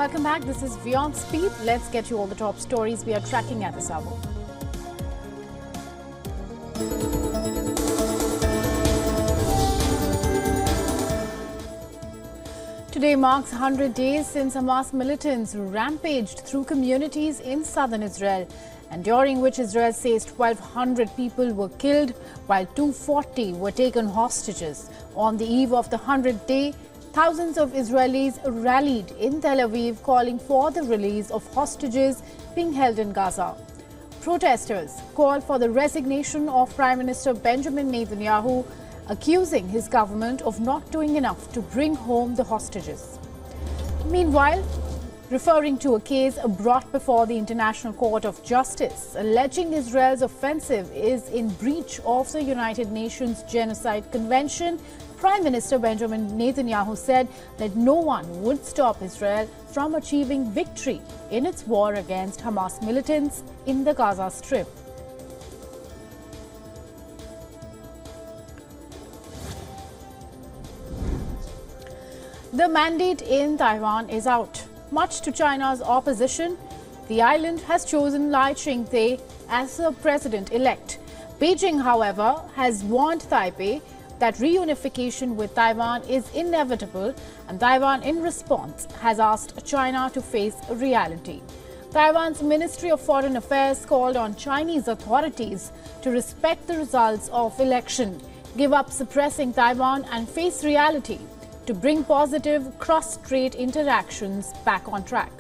Welcome back. This is WION Speed. Let's get you all the top stories we are tracking at this hour. Today marks 100 days since Hamas militants rampaged through communities in southern Israel, and during which Israel says 1,200 people were killed while 240 were taken hostages. On the eve of the 100th day, thousands of Israelis rallied in Tel Aviv calling for the release of hostages being held in Gaza. Protesters called for the resignation of Prime Minister Benjamin Netanyahu, accusing his government of not doing enough to bring home the hostages. Meanwhile, referring to a case brought before the International Court of Justice, alleging Israel's offensive is in breach of the United Nations Genocide Convention, Prime Minister Benjamin Netanyahu said that no one would stop Israel from achieving victory in its war against Hamas militants in the Gaza Strip. The mandate in Taiwan is out. Much to China's opposition, the island has chosen Lai Ching-te as the president-elect. Beijing, however, has warned Taipei that reunification with Taiwan is inevitable, and Taiwan, in response, has asked China to face reality. Taiwan's Ministry of Foreign Affairs called on Chinese authorities to respect the results of election, give up suppressing Taiwan, and face reality to bring positive cross-strait interactions back on track.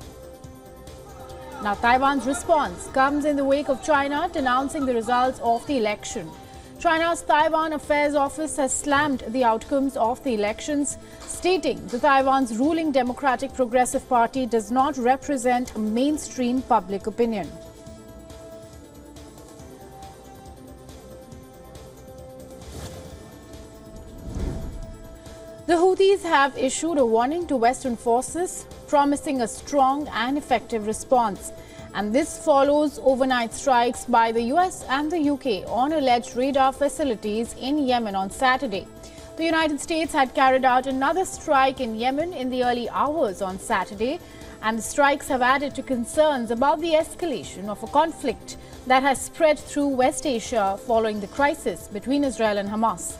Now, Taiwan's response comes in the wake of China denouncing the results of the election. China's Taiwan Affairs Office has slammed the outcomes of the elections, stating that Taiwan's ruling Democratic Progressive Party does not represent mainstream public opinion. The Houthis have issued a warning to Western forces, promising a strong and effective response. And this follows overnight strikes by the US and the UK on alleged radar facilities in Yemen on Saturday. The United States had carried out another strike in Yemen in the early hours on Saturday, and the strikes have added to concerns about the escalation of a conflict that has spread through West Asia following the crisis between Israel and Hamas,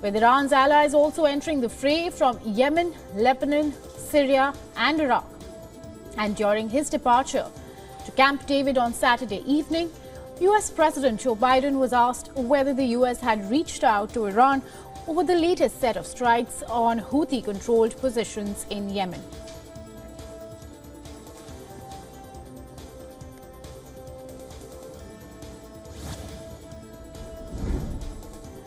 with Iran's allies also entering the fray from Yemen, Lebanon, Syria and Iraq. And during his departure to Camp David on Saturday evening, US President Joe Biden was asked whether the US had reached out to Iran over the latest set of strikes on Houthi-controlled positions in Yemen.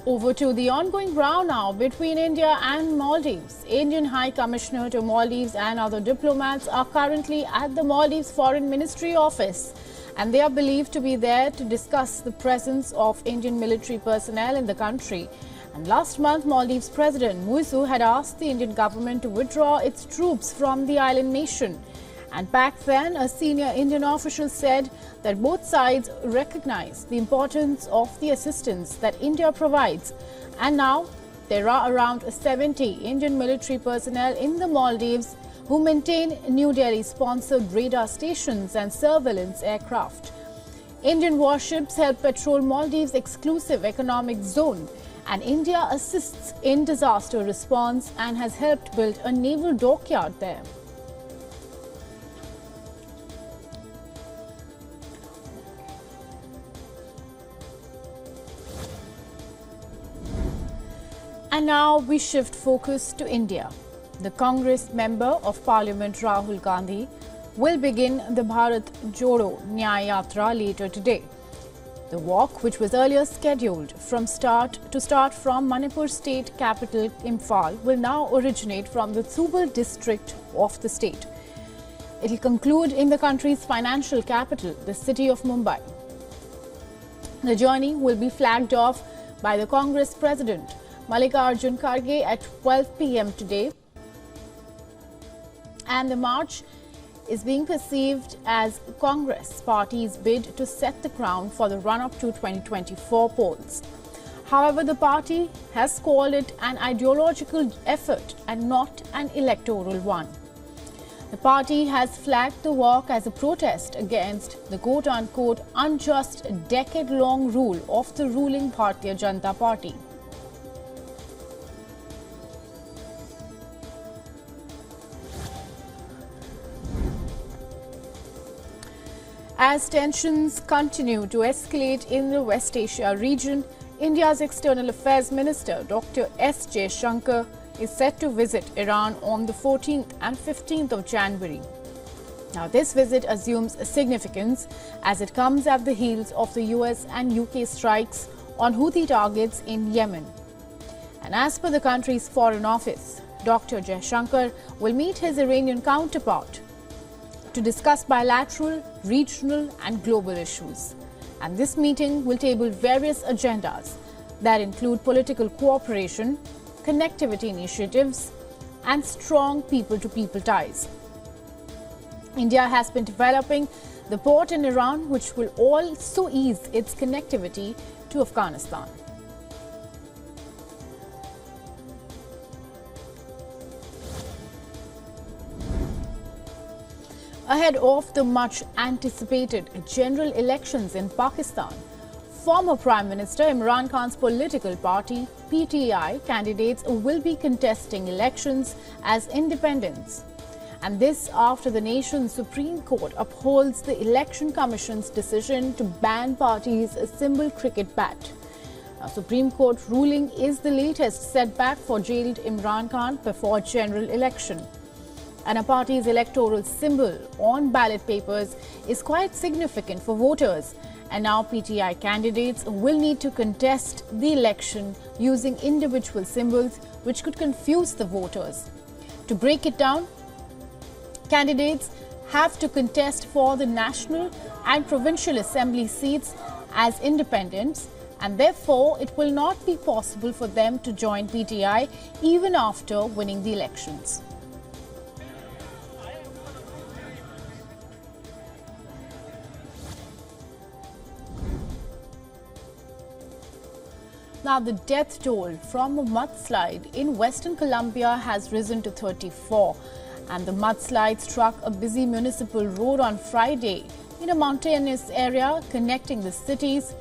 Over to the ongoing row now between India and Maldives. Indian High Commissioner to Maldives and other diplomats are currently at the Maldives Foreign Ministry office, and they are believed to be there to discuss the presence of Indian military personnel in the country. And last month, Maldives President Muizu had asked the Indian government to withdraw its troops from the island nation. And back then, a senior Indian official said that both sides recognize the importance of the assistance that India provides. And now, there are around 70 Indian military personnel in the Maldives who maintain New Delhi-sponsored radar stations and surveillance aircraft. Indian warships help patrol Maldives' exclusive economic zone, and India assists in disaster response and has helped build a naval dockyard there. And now we shift focus to India. The Congress Member of Parliament Rahul Gandhi will begin the Bharat Jodo Nyaya Yatra later today. The walk, which was earlier scheduled to start from Manipur state capital Imphal, will now originate from the Thubal district of the state. It will conclude in the country's financial capital, the city of Mumbai. The journey will be flagged off by the Congress President Mallikarjun Kharge at 12 p.m. today, and the march is being perceived as Congress party's bid to set the ground for the run-up to 2024 polls. However, the party has called it an ideological effort and not an electoral one. The party has flagged the walk as a protest against the quote-unquote unjust decade-long rule of the ruling Bharatiya Janata Party. As tensions continue to escalate in the West Asia region, India's External Affairs Minister Dr. S. Jaishankar is set to visit Iran on the 14th and 15th of January. Now, this visit assumes significance as it comes at the heels of the US and UK strikes on Houthi targets in Yemen. And as per the country's Foreign Office, Dr. Jaishankar will meet his Iranian counterpart to discuss bilateral, regional and global issues. And this meeting will table various agendas that include political cooperation, connectivity initiatives and strong people-to-people ties. India has been developing the port in Iran, which will also ease its connectivity to Afghanistan. Ahead of the much-anticipated general elections in Pakistan, former Prime Minister Imran Khan's political party, PTI, candidates will be contesting elections as independents. And this after the nation's Supreme Court upholds the Election Commission's decision to ban parties' symbol cricket bat. Now, Supreme Court ruling is the latest setback for jailed Imran Khan before general election. And a party's electoral symbol on ballot papers is quite significant for voters. And now PTI candidates will need to contest the election using individual symbols, which could confuse the voters. To break it down, candidates have to contest for the national and provincial assembly seats as independents, and therefore it will not be possible for them to join PTI even after winning the elections. Now, the death toll from a mudslide in Western Colombia has risen to 34. And the mudslide struck a busy municipal road on Friday in a mountainous area connecting the cities.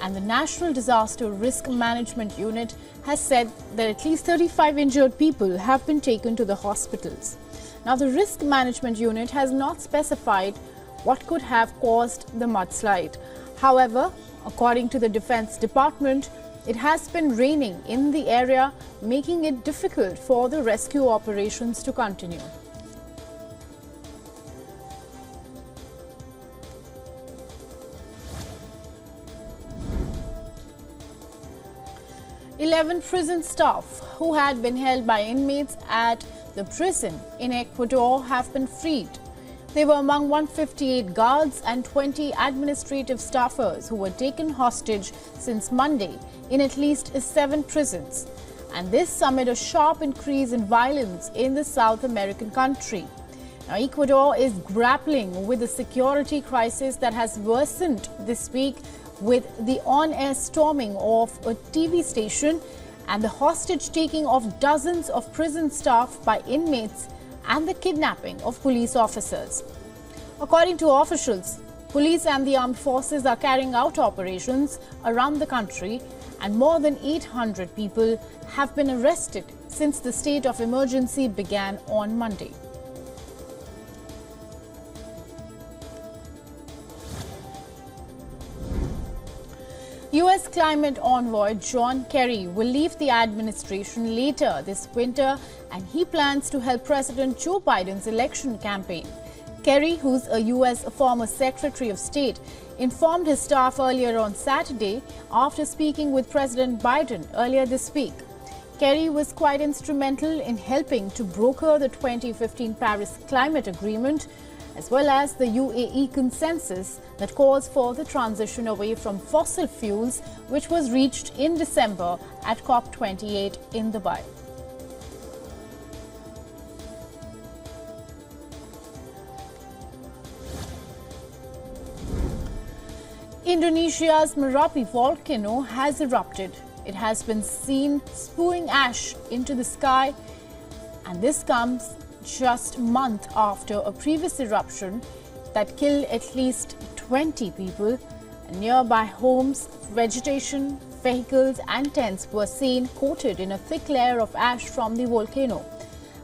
And the National Disaster Risk Management Unit has said that at least 35 injured people have been taken to the hospitals. Now, the Risk Management Unit has not specified what could have caused the mudslide. However, according to the Defense Department, it has been raining in the area, making it difficult for the rescue operations to continue. Eleven prison staff who had been held by inmates at the prison in Ecuador have been freed. They were among 158 guards and 20 administrative staffers who were taken hostage since Monday in at least 7 prisons. And this amid a sharp increase in violence in the South American country. Now, Ecuador is grappling with a security crisis that has worsened this week with the on-air storming of a TV station and the hostage-taking of dozens of prison staff by inmates and the kidnapping of police officers. According to officials, police and the armed forces are carrying out operations around the country, and more than 800 people have been arrested since the state of emergency began on Monday. U.S. climate envoy John Kerry will leave the administration later this winter, and he plans to help President Joe Biden's election campaign. Kerry, who's a U.S. former Secretary of State, informed his staff earlier on Saturday after speaking with President Biden earlier this week. Kerry was quite instrumental in helping to broker the 2015 Paris Climate Agreement, as well as the UAE consensus that calls for the transition away from fossil fuels, which was reached in December at COP28 in Dubai. Indonesia's Merapi volcano has erupted. It has been seen spewing ash into the sky, and this comes just a month after a previous eruption that killed at least 20 people. Nearby homes, vegetation, vehicles and tents were seen coated in a thick layer of ash from the volcano.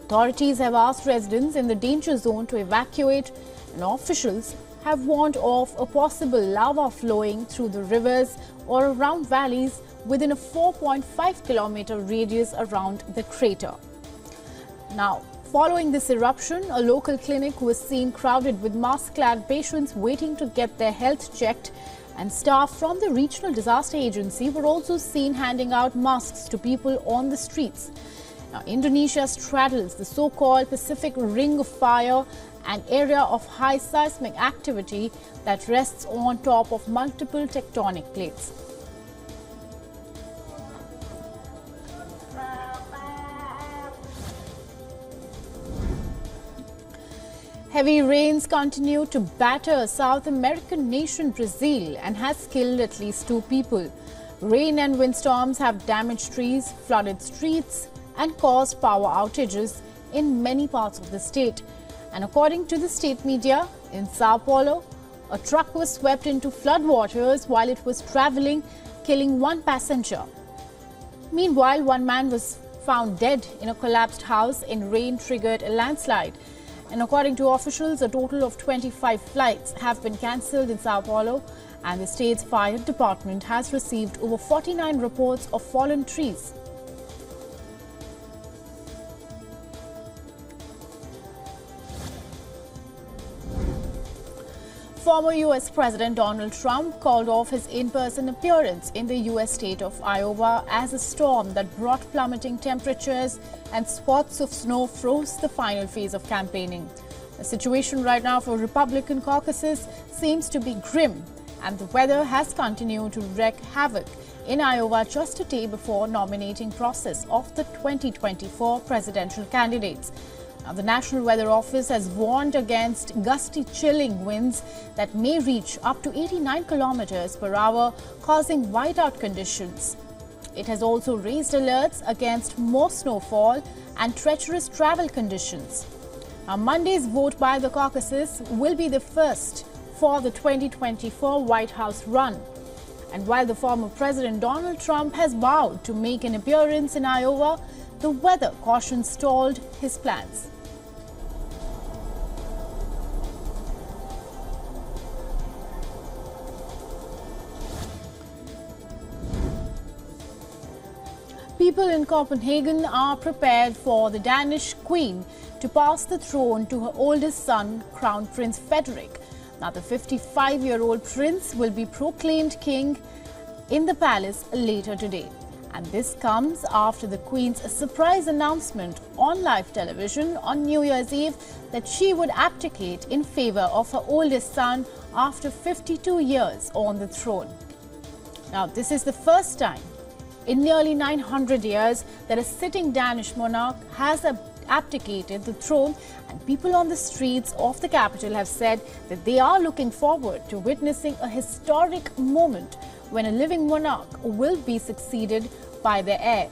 Authorities have asked residents in the danger zone to evacuate, and officials have warned of a possible lava flowing through the rivers or around valleys within a 4.5-kilometer radius around the crater. Now, following this eruption, a local clinic was seen crowded with mask-clad patients waiting to get their health checked, and staff from the Regional Disaster Agency were also seen handing out masks to people on the streets. Now, Indonesia straddles the so-called Pacific Ring of Fire, an area of high seismic activity that rests on top of multiple tectonic plates. Heavy rains continue to batter South American nation Brazil and has killed at least 2 people. Rain and windstorms have damaged trees, flooded streets and caused power outages in many parts of the state. And according to the state media, in Sao Paulo, a truck was swept into floodwaters while it was traveling, killing 1 passenger. Meanwhile, 1 man was found dead in a collapsed house in rain-triggered landslide. And according to officials, a total of 25 flights have been cancelled in Sao Paulo, and the state's fire department has received over 49 reports of fallen trees. Former U.S. President Donald Trump called off his in-person appearance in the U.S. state of Iowa as a storm that brought plummeting temperatures and spots of snow froze the final phase of campaigning. The situation right now for Republican caucuses seems to be grim, and the weather has continued to wreak havoc in Iowa just a day before nominating process of the 2024 presidential candidates. Now, the National Weather Office has warned against gusty, chilling winds that may reach up to 89 kilometers per hour, causing whiteout conditions. It has also raised alerts against more snowfall and treacherous travel conditions. Now, Monday's vote by the caucuses will be the first for the 2024 White House run. And while the former President Donald Trump has vowed to make an appearance in Iowa, the weather caution stalled his plans. People in Copenhagen are prepared for the Danish Queen to pass the throne to her oldest son, Crown Prince Frederik. Now, the 55-year-old prince will be proclaimed king in the palace later today. And this comes after the Queen's surprise announcement on live television on New Year's Eve that she would abdicate in favor of her oldest son after 52 years on the throne. Now, this is the first time in nearly 900 years that a sitting Danish monarch has abdicated the throne, and people on the streets of the capital have said that they are looking forward to witnessing a historic moment when a living monarch will be succeeded by their heir.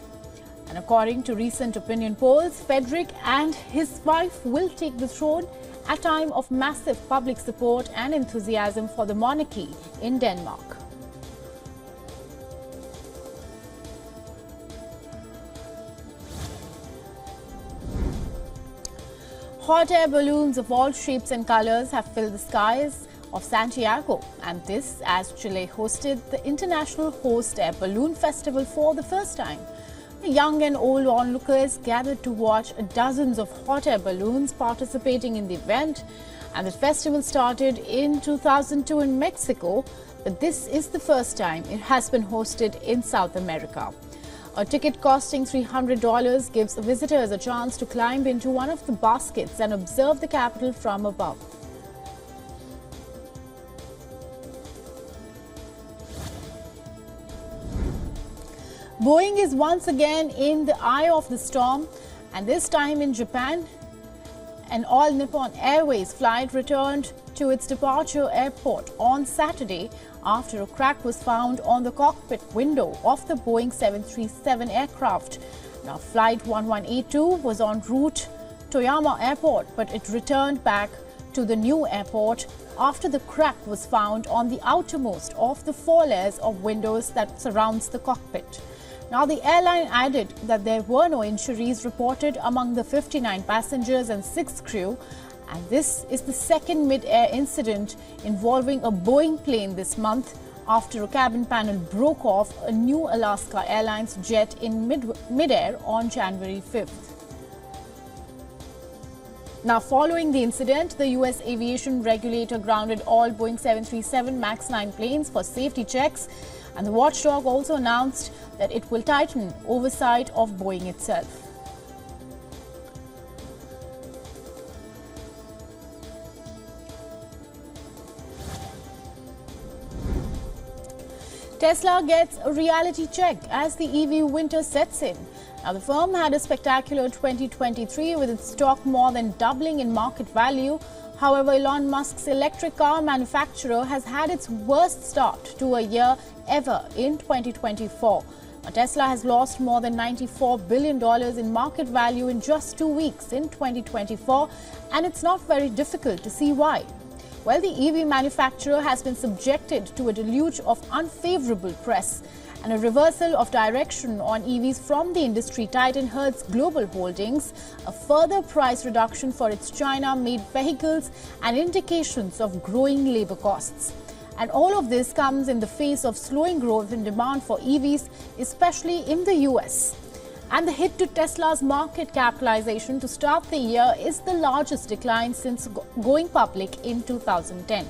And according to recent opinion polls, Frederik and his wife will take the throne at a time of massive public support and enthusiasm for the monarchy in Denmark. Hot air balloons of all shapes and colors have filled the skies of Santiago, and this as Chile hosted the International Host Air Balloon Festival for the first time. Young and old onlookers gathered to watch dozens of hot air balloons participating in the event, and the festival started in 2002 in Mexico, but this is the first time it has been hosted in South America. A ticket costing $300 gives visitors a chance to climb into one of the baskets and observe the capital from above. Boeing is once again in the eye of the storm, and this time in Japan. An all Nippon Airways flight returned to its departure airport on Saturday after a crack was found on the cockpit window of the Boeing 737 aircraft. Now, Flight 1182 was en route Toyama Airport, but it returned back to the new airport after the crack was found on the outermost of the 4 layers of windows that surrounds the cockpit. Now, the airline added that there were no injuries reported among the 59 passengers and 6 crew, and this is the second mid-air incident involving a Boeing plane this month after a cabin panel broke off a new Alaska Airlines jet in mid-air on January 5th. Now, following the incident, the U.S. aviation regulator grounded all Boeing 737 MAX 9 planes for safety checks, and the watchdog also announced that it will tighten oversight of Boeing itself. Tesla gets a reality check as the EV winter sets in. Now, the firm had a spectacular 2023 with its stock more than doubling in market value. However, Elon Musk's electric car manufacturer has had its worst start to a year ever in 2024. Now, Tesla has lost more than $94 billion in market value in just 2 weeks in 2024, and it's not very difficult to see why. Well, the EV manufacturer has been subjected to a deluge of unfavorable press and a reversal of direction on EVs from the industry titan Hertz Global Holdings, a further price reduction for its China-made vehicles, and indications of growing labor costs. And all of this comes in the face of slowing growth in demand for EVs, especially in the US. And the hit to Tesla's market capitalization to start the year is the largest decline since going public in 2010.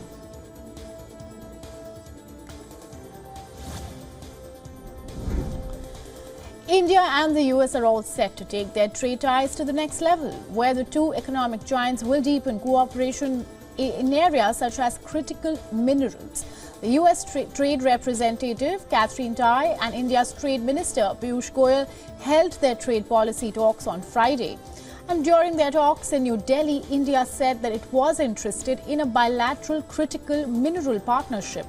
India and the US are all set to take their trade ties to the next level, where the two economic giants will deepen cooperation in areas such as critical minerals. The US Trade Representative Catherine Tai and India's Trade Minister Piyush Goyal held their trade policy talks on Friday. And during their talks in New Delhi, India said that it was interested in a bilateral critical mineral partnership.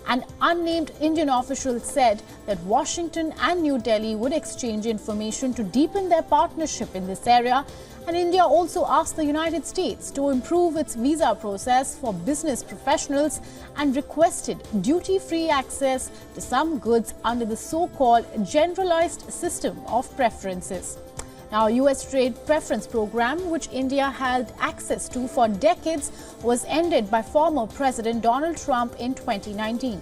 An unnamed Indian official said that Washington and New Delhi would exchange information to deepen their partnership in this area. And India also asked the United States to improve its visa process for business professionals and requested duty-free access to some goods under the so-called generalized system of preferences. Now, U.S. trade preference program, which India had access to for decades, was ended by former President Donald Trump in 2019.